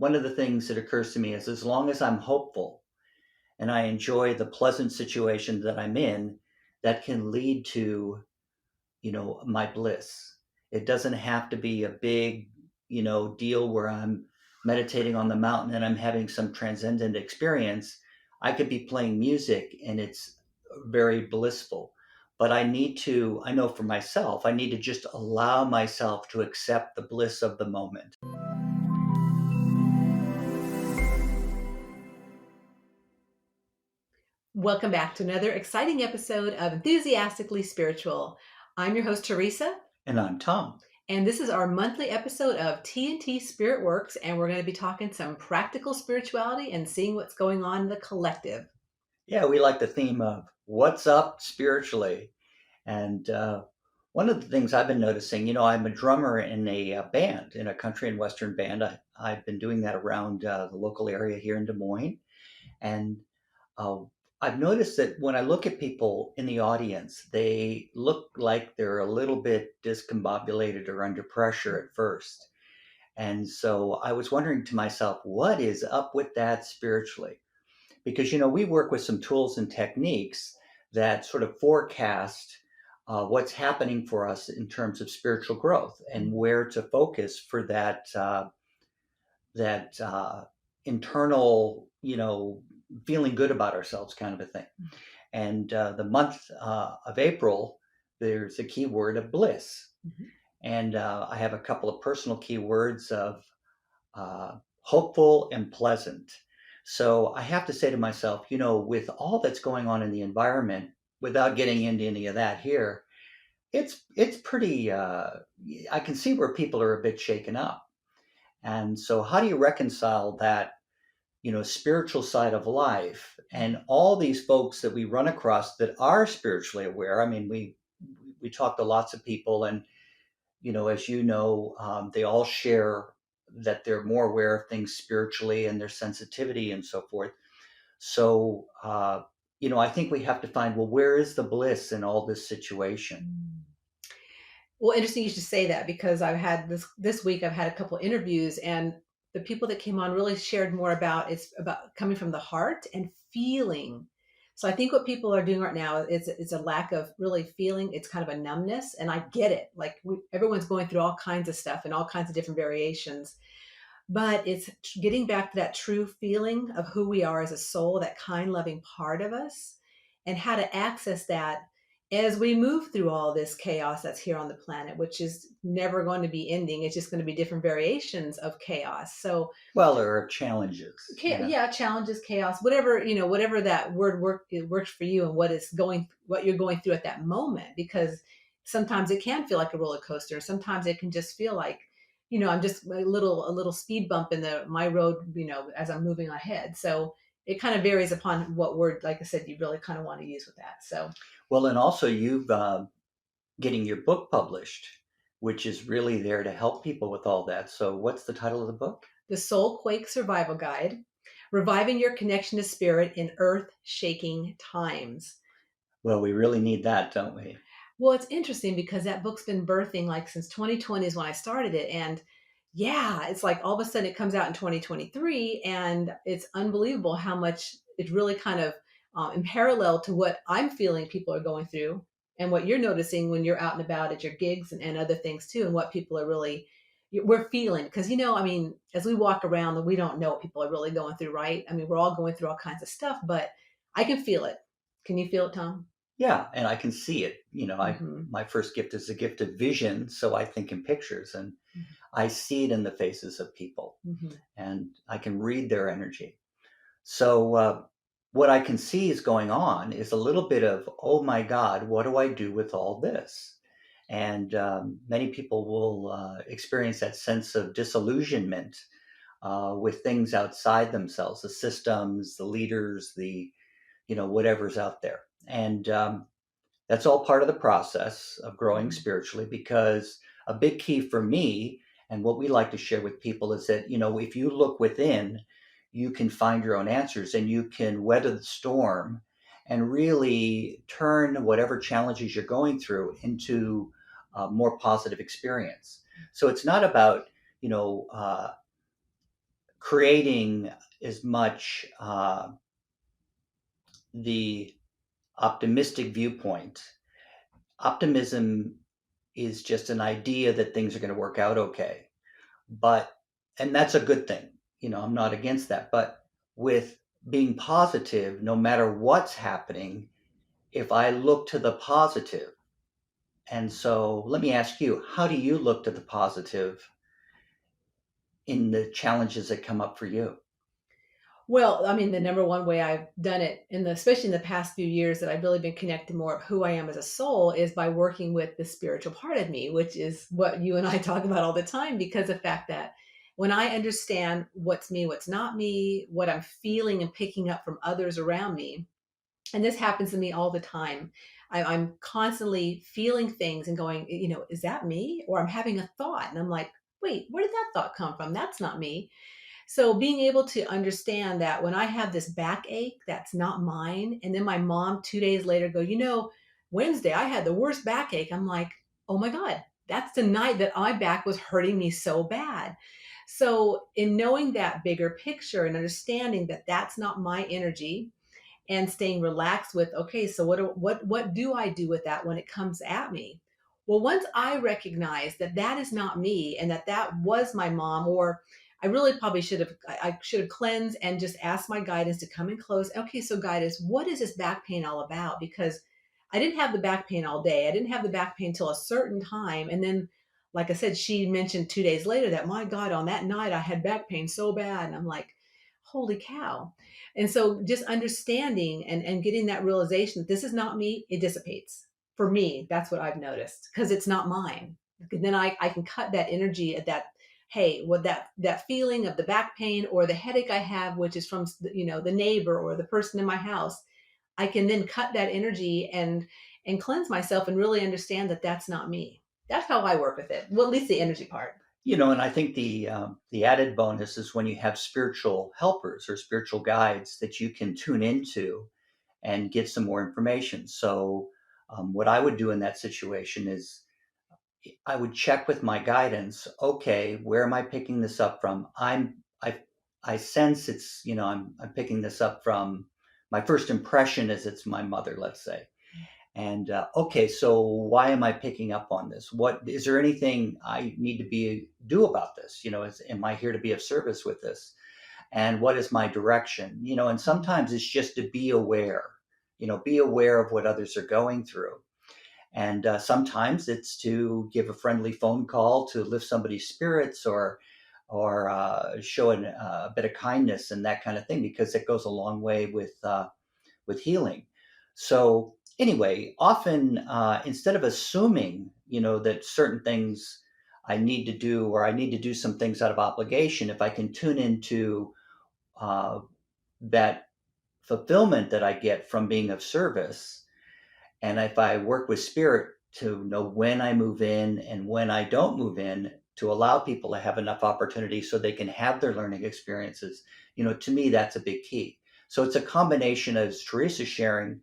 one of the things that occurs to me is as long as I'm hopeful and I enjoy the pleasant situation that I'm in, that can lead to, my bliss. It doesn't have to be a big, deal where I'm meditating on the mountain and I'm having some transcendent experience. I could be playing music and it's very blissful. But I know for myself, I need to just allow myself to accept the bliss of the moment. Welcome back to another exciting episode of Enthusiastically Spiritual. I'm your host, Teresa, And I'm Tom. and this is our monthly episode of TNT SpiritWorks, and we're going to be talking some practical spirituality and seeing what's going on in the collective. Yeah, we like the theme of what's up spiritually. And one of the things I've been noticing, I'm a drummer in a band, in a country and western band. I've been doing that around the local area here in Des Moines. And uh, I've noticed that when I look at people in the audience, they look like they're a little bit discombobulated or under pressure at first. And so I was wondering to myself, what is up with that spiritually? Because we work with some tools and techniques that sort of forecast what's happening for us in terms of spiritual growth and where to focus for that internal, feeling good about ourselves kind of a thing. And the month of April, there's a keyword of bliss. Mhm. And I have a couple of personal keywords of hopeful and pleasant. So I have to say to myself, with all that's going on in the environment, without getting into any of that here, it's pretty. I can see where people are a bit shaken up, and so how do you reconcile that, spiritual side of life and all these folks that we run across that are spiritually aware? I mean, we talk to lots of people, and as they all share that they're more aware of things spiritually and their sensitivity and so forth. So, I think we have to find, well, where is the bliss in all this situation? Well, interesting you should say that because I've had this week, I've had a couple interviews, and the people that came on really shared more about it's about coming from the heart and feeling. So I think what people are doing right now is it's a lack of really feeling. It's kind of a numbness, and I get it. Like everyone's going through all kinds of stuff and all kinds of different variations, but it's getting back to that true feeling of who we are as a soul, that kind, loving part of us, and how to access that as we move through all this chaos that's here on the planet, which is never going to be ending. It's just going to be different variations of chaos. So, Well, there are challenges. yeah, challenges, chaos, whatever, whatever that word it works for you and what you're going through at that moment, because sometimes it can feel like a roller coaster. Sometimes it can just feel like, I'm just a little speed bump in my road, as I'm moving ahead. So it kind of varies upon what word, like I said, you really kind of want to use with that. So, Well, and also you've getting your book published, which is really there to help people with all that. So, what's the title of the book? the Soul Quake Survival Guide, reviving your connection to spirit in earth shaking times. Well, we really need that, don't we? Well, it's interesting because that book's been birthing like since 2020 is when I started it. And yeah, it's like all of a sudden it comes out in 2023, and it's unbelievable how much it really kind of in parallel to what I'm feeling people are going through and what you're noticing when you're out and about at your gigs and other things too, and what people are really we're feeling. Because I mean, as we walk around, we don't know what people are really going through, right? I mean, we're all going through all kinds of stuff, but I can feel it. Can you feel it, Tom? Yeah, and I can see it. Hmm. My first gift is a gift of vision, so I think in pictures, and I see it in the faces of people, Hmm. and I can read their energy. So, what I can see is going on is a little bit of, oh my God, what do I do with all this? And many people will experience that sense of disillusionment with things outside themselves, the systems, the leaders, the, whatever's out there. And that's all part of the process of growing spiritually, because a big key for me and what we like to share with people is that, if you look within, you can find your own answers and you can weather the storm and really turn whatever challenges you're going through into a more positive experience. So it's not about, you know, uh, creating as much the optimistic viewpoint. Optimism is just an idea that things are going to work out okay. But, and that's a good thing. I'm not against that. But with being positive, no matter what's happening, if I look to the positive, and so let me ask you, how do you look to the positive in the challenges that come up for you? Well, I mean, the number one way I've done it especially in the past few years that I've really been connected more of who I am as a soul is by working with the spiritual part of me, which is what you and I talk about all the time, because of the fact that when I understand what's me, what's not me, what I'm feeling and picking up from others around me, and this happens to me all the time. I'm constantly feeling things and going, is that me? Or I'm having a thought and I'm like, wait, where did that thought come from? That's not me. So being able to understand that when I have this backache, that's not mine. And then my mom 2 days later go, Wednesday, I had the worst backache. I'm like, oh my God, that's the night that my back was hurting me so bad. So in knowing that bigger picture and understanding that that's not my energy, and staying relaxed with, okay, so what do I do with that when it comes at me? Well, once I recognize that that is not me and that that was my mom, or I really probably I should have cleansed and just asked my guidance to come in close. Okay, so guidance, what is this back pain all about? Because I didn't have the back pain all day. I didn't have the back pain till a certain time. And then, like I said, she mentioned 2 days later that, my God, on that night I had back pain so bad. And I'm like, holy cow. And so just understanding and getting that realization that this is not me, it dissipates. For me, that's what I've noticed because it's not mine. And then I can cut that energy at that, hey, what that feeling of the back pain or the headache I have, which is from the neighbor or the person in my house, I can then cut that energy and cleanse myself and really understand that that's not me. That's how I work with it. Well, at least the energy part. And I think the added bonus is when you have spiritual helpers or spiritual guides that you can tune into and get some more information. So, what I would do in that situation is I would check with my guidance. Okay, where am I picking this up from? I sense it's I'm picking this up from my first impression is it's my mother, let's say. And okay, so why am I picking up on this? What is there anything I need to do about this? Am I here to be of service with this? And what is my direction? And sometimes it's just to be aware. Be aware of what others are going through. And sometimes it's to give a friendly phone call to lift somebody's spirits or show a bit of kindness and that kind of thing, because it goes a long way with healing. So anyway, often instead of assuming, that certain things I need to do or I need to do some things out of obligation, if I can tune into that fulfillment that I get from being of service, and if I work with spirit to know when I move in and when I don't move in, to allow people to have enough opportunity so they can have their learning experiences, to me, that's a big key. So it's a combination, as Teresa's sharing,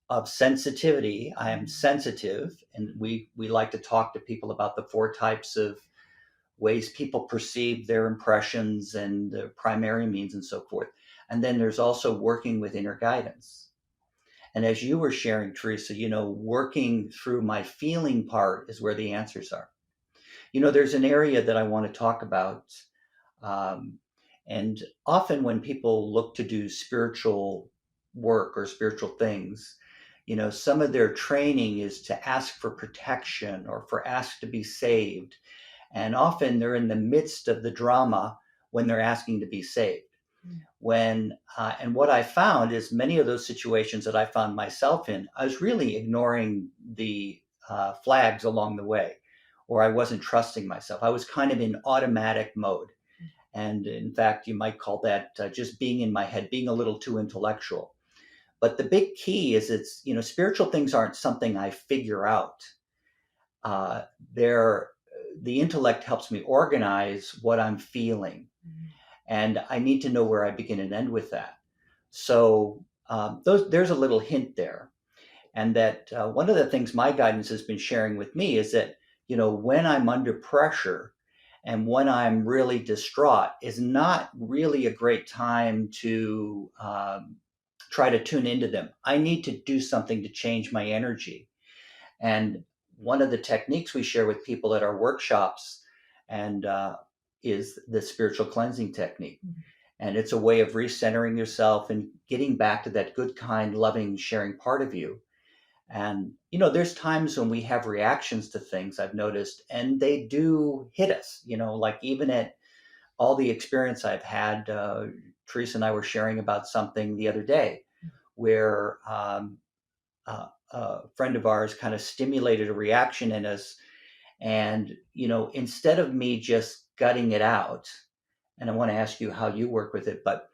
of sensitivity. I am sensitive, and we like to talk to people about the 4 types of ways people perceive their impressions and the primary means and so forth. And then there's also working with inner guidance. And as you were sharing, Teresa, working through my feeling part is where the answers are. There's an area that I want to talk about. Um, and often when people look to do spiritual work or spiritual things, some of their training is to ask for protection or for ask to be saved. And often they're in the midst of the drama when they're asking to be saved. And what I found is many of those situations that I found myself in, I was really ignoring the flags along the way, or I wasn't trusting myself. I was kind of in automatic mode. And in fact, you might call that just being in my head, being a little too intellectual. But the big key is spiritual things aren't something I figure out. Uh, they're the intellect helps me organize what I'm feeling. And I need to know where I begin and end with that. So there's a little hint there. And that one of the things my guidance has been sharing with me is that, when I'm under pressure And when I'm really distraught is not really a great time to try to tune into them. I need to do something to change my energy. And one of the techniques we share with people at our workshops and is the spiritual cleansing technique. And it's a way of recentering yourself and getting back to that good, kind, loving, sharing part of you. And, there's times when we have reactions to things I've noticed, and they do hit us, like even at all the experience I've had. Teresa and I were sharing about something the other day where a friend of ours kind of stimulated a reaction in us. And, instead of me just gutting it out, and I want to ask you how you work with it, but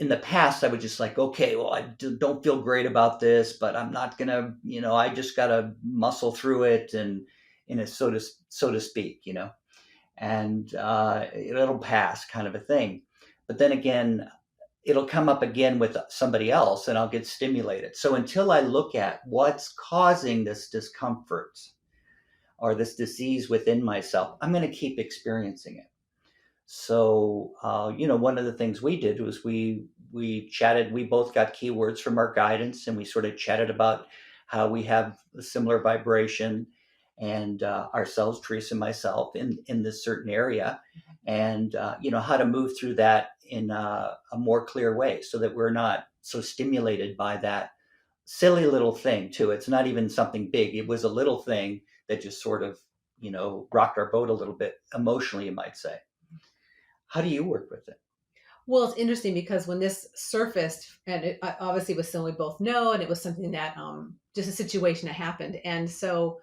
in the past, I would just like, okay, well, don't feel great about this, but I'm not gonna, I just gotta muscle through it, and so to speak, and it'll pass, kind of a thing. But then again, it'll come up again with somebody else, and I'll get stimulated. So until I look at what's causing this discomfort or this disease within myself, I'm going to keep experiencing it. So, one of the things we did was we chatted. We both got keywords from our guidance, and we sort of chatted about how we have a similar vibration, and ourselves, Teresa and myself, in this certain area, and how to move through that in a more clear way, so that we're not so stimulated by that silly little thing. Too, it's not even something big. It was a little thing that just sort of rocked our boat a little bit emotionally, you might say. How do you work with it? Well, it's interesting because when this surfaced, and it obviously was something we both know, and it was something that just a situation that happened. And so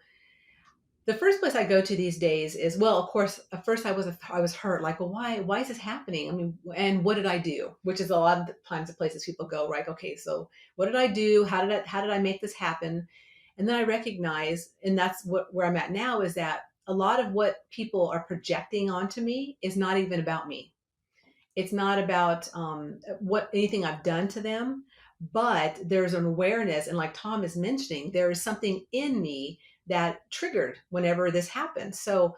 the first place I go to these days is, well, of course, at first I was hurt, like, well, why is this happening? I mean, and what did I do? Which is a lot of the times the places people go, right? Okay, so what did I do? How did I make this happen? And then I recognize, and that's where I'm at now, is that a lot of what people are projecting onto me is not even about me. It's not about what anything I've done to them, but there's an awareness, and like Tom is mentioning, there is something in me that triggered whenever this happened. So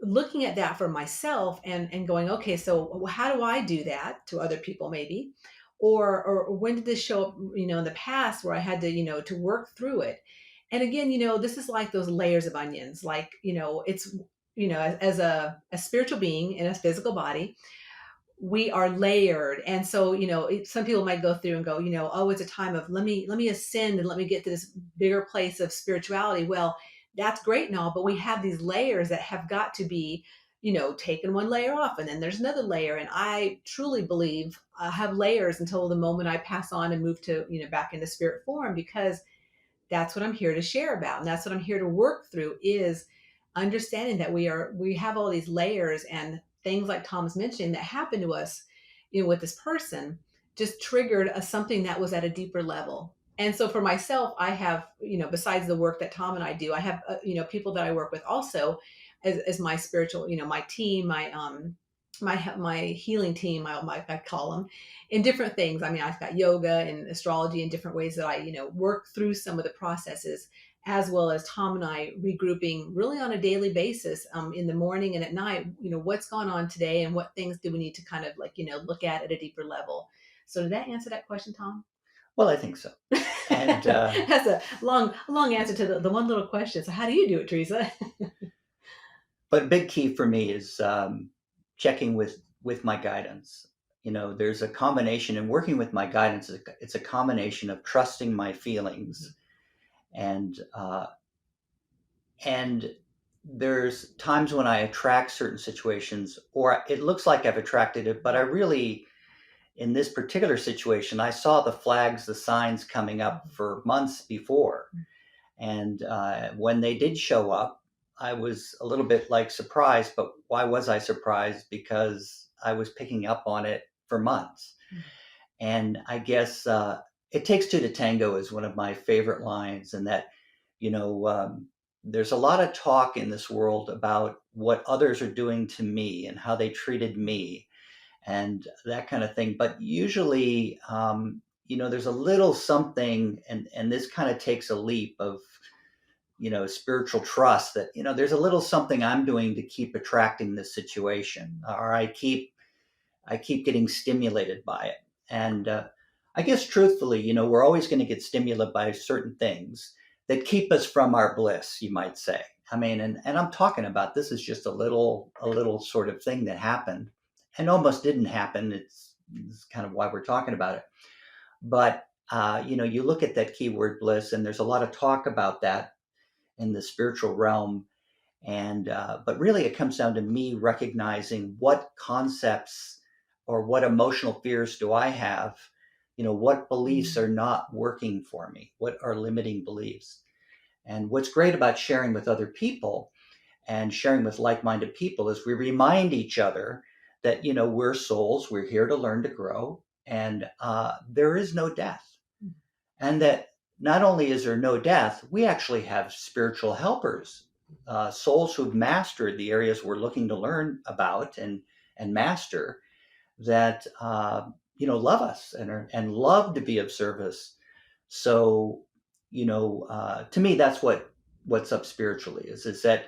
looking at that for myself, and going, okay, so how do I do that to other people, maybe, or when did this show up, in the past, where I had to, to work through it. And again, this is like those layers of onions. Like, it's, as a spiritual being in a physical body, we are layered. And so, some people might go through and go, oh, it's a time of, let me ascend and let me get to this bigger place of spirituality. Well, that's great and all, but we have these layers that have got to be, taken one layer off, and then there's another layer. And I truly believe I have layers until the moment I pass on and move to, back into spirit form, because that's what I'm here to share about. And that's what I'm here to work through, is understanding that we have all these layers, and things like Tom's mentioning that happened to us, with this person, just triggered something that was at a deeper level. And so for myself, I have, besides the work that Tom and I do, I have, people that I work with also as my spiritual, my team, my healing team, I call them, in different things. I mean, I've got yoga and astrology and different ways that I, work through some of the processes, as well as Tom and I regrouping really on a daily basis, in the morning and at night, what's gone on today and what things do we need to kind of, like, look at a deeper level. So did that answer that question, Tom? Well, I think so. And That's a long answer to the one little question. So how do you do it, Teresa? but a big key for me is checking with my guidance. There's a combination in working with my guidance. It's a combination of trusting my feelings, and and there's times when I attract certain situations, or it looks like I've attracted it, but I really, in this particular situation, I saw the flags, the signs coming up for months before. And when they did show up, I was a little bit like surprised. But why was I surprised? Because I was picking up on it for months. And I guess it takes two to tango is one of my favorite lines. And that, you know, there's a lot of talk in this world about what others are doing to me and how they treated me and that kind of thing. But usually, there's a little something, and this kind of takes a leap of spiritual trust that, there's a little something I'm doing to keep attracting this situation, or I keep getting stimulated by it. And I guess truthfully, we're always going to get stimulated by certain things that keep us from our bliss, you might say. I mean, and I'm talking about, this is just a little sort of thing that happened and almost didn't happen. It's kind of why we're talking about it. But you look at that keyword bliss, and there's a lot of talk about that in the spiritual realm. And but really, it comes down to me recognizing what concepts or what emotional fears do I have. What beliefs are not working for me? What are limiting beliefs? And what's great about sharing with other people and sharing with like-minded people is we remind each other that we're souls. We're here to learn, to grow, and there is no death. And that not only is there no death, we actually have spiritual helpers, souls who've mastered the areas we're looking to learn about and master, that love us and love to be of service. So to me, that's what's up spiritually is that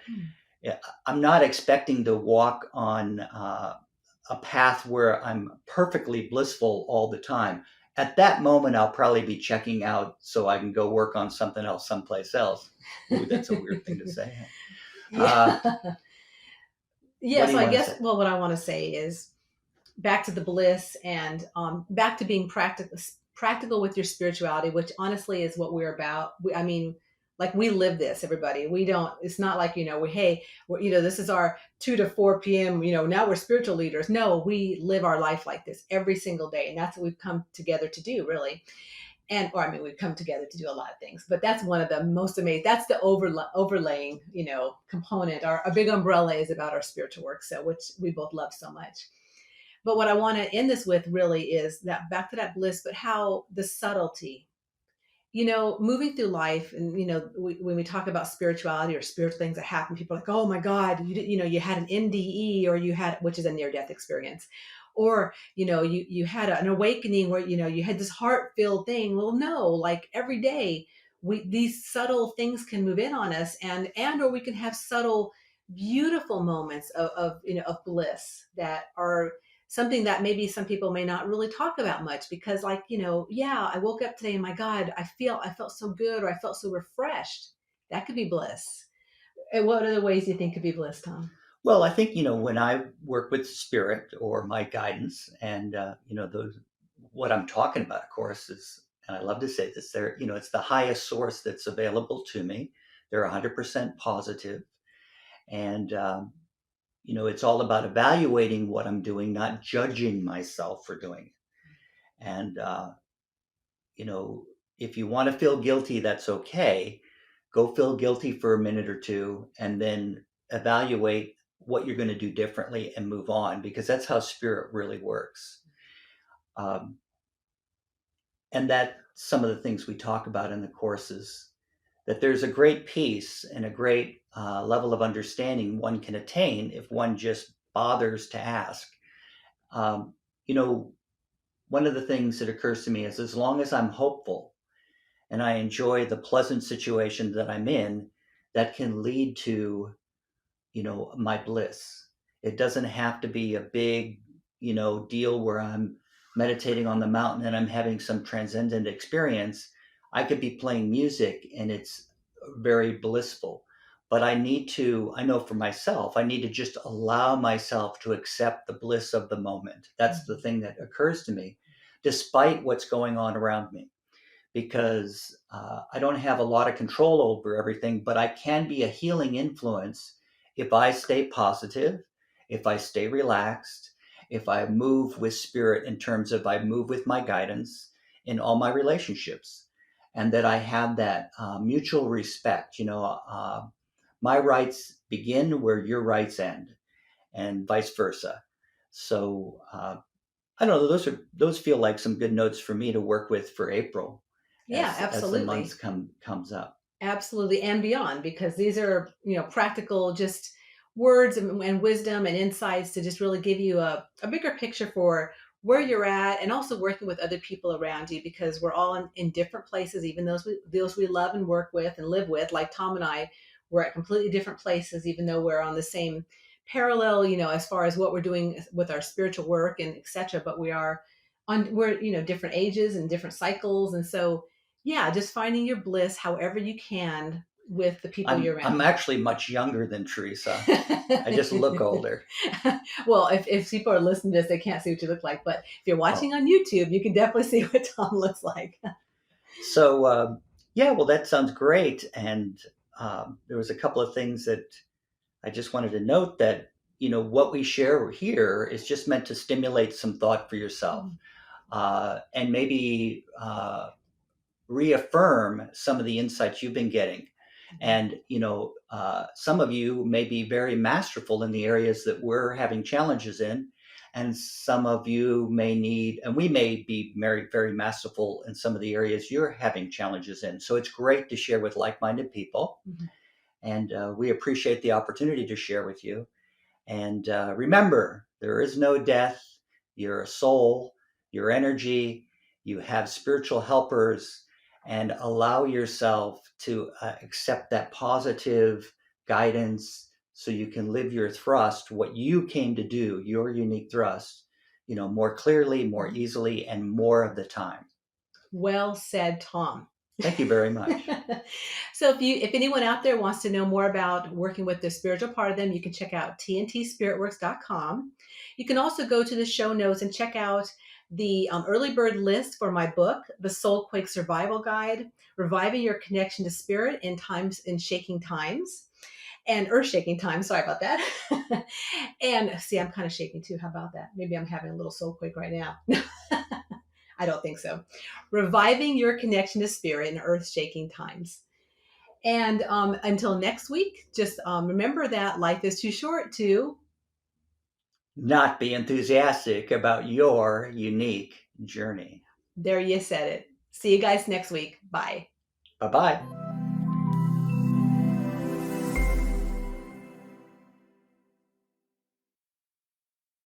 I'm not expecting to walk on a path where I'm perfectly blissful all the time. At that moment, I'll probably be checking out so I can go work on something else someplace else. Ooh, that's a weird thing to say. Yeah. What Yeah. do So you I want to guess, say? well, what I want to say is back to the bliss and back to being practical with your spirituality, which honestly is what we're about. I mean, like we live this, everybody. We don't. It's not like hey, this is our 2 to 4 p.m. Now we're spiritual leaders. No, we live our life like this every single day, and that's what we've come together to do, really. And or I mean, we've come together to do a lot of things, but that's one of the most amazing. That's the overlaying, component. Our big umbrella is about our spiritual work, so which we both love so much. But what I want to end this with really is that back to that bliss, but how the subtlety, moving through life. And, when we talk about spirituality or spiritual things that happen, people are like, oh my God, you had an NDE, or you had, which is a near death experience. Or, you had an awakening where, you had this heart filled thing. Well, no, like every day these subtle things can move in on us, or we can have subtle, beautiful moments of bliss that are something that maybe some people may not really talk about much, because like, yeah, I woke up today and my God, I felt so good, or I felt so refreshed. That could be bliss. And what other ways do you think could be bliss, Tom? Well, I think when I work with spirit or my guidance, and those what I'm talking about, of course, is, and I love to say this, it's the highest source that's available to me. They're 100% positive, and it's all about evaluating what I'm doing, not judging myself for doing it. And you know, if you want to feel guilty, that's okay. Go feel guilty for a minute or two, and then evaluate what you're going to do differently and move on, because that's how spirit really works. Um, and that some of the things we talk about in the courses, that there's a great peace and a great level of understanding one can attain if one just bothers to ask. Um, you know, one of the things that occurs to me is, as long as I'm hopeful and I enjoy the pleasant situation that I'm in, that can lead to, my bliss. It doesn't have to be a big, deal where I'm meditating on the mountain and I'm having some transcendent experience. I could be playing music and it's very blissful. But I know for myself, I need to just allow myself to accept the bliss of the moment. That's the thing that occurs to me, despite what's going on around me, because I don't have a lot of control over everything, but I can be a healing influence if I stay positive, if I stay relaxed, if I move with spirit, in terms of I move with my guidance in all my relationships, and that I have that mutual respect. My rights begin where your rights end, and vice versa. So I don't know. Those feel like some good notes for me to work with for April, Yeah, as the months absolutely. comes up. Absolutely, and beyond, because these are, practical, just words and wisdom and insights to just really give you a bigger picture for where you're at, and also working with other people around you, because we're all in different places, even those we love and work with and live with. Like Tom and I, we're at completely different places, even though we're on the same parallel, as far as what we're doing with our spiritual work and etc. But we're different ages and different cycles, and so yeah, just finding your bliss however you can with the people you're I'm around. actually much younger than Teresa. I just look older. Well, if people are listening to this, they can't see what you look like. But if you're Oh, watching on YouTube, you can definitely see what Tom looks like. so yeah, well, that sounds great. And there was a couple of things that I just wanted to note that what we share here is just meant to stimulate some thought for yourself, and maybe reaffirm some of the insights you've been getting. And some of you may be very masterful in the areas that we're having challenges in, and some of you may need, and we may be very, very masterful in some of the areas you're having challenges in. So it's great to share with like-minded people, Mhm. and we appreciate the opportunity to share with you. And remember, there is no death. You're a soul, your energy, you have spiritual helpers, and allow yourself to accept that positive guidance so you can live your thrust, what you came to do, your unique thrust, more clearly, more easily, and more of the time. Well said, Tom. Thank you very much. So if anyone out there wants to know more about working with the spiritual part of them, you can check out tntspiritworks.com. You can also go to the show notes and check out the early bird list for my book, The Soul Quake Survival Guide, Reviving Your Connection to Spirit in Shaking Times and Earth Shaking Times. Sorry about that. And see, I'm kind of shaking too. How about that? Maybe I'm having a little soul quake right now. I don't think so. Reviving Your Connection to Spirit in Earth Shaking Times. And until next week, just remember that life is too short to. Not be enthusiastic about your unique journey. There, you said it. See you guys next week. Bye. Bye bye.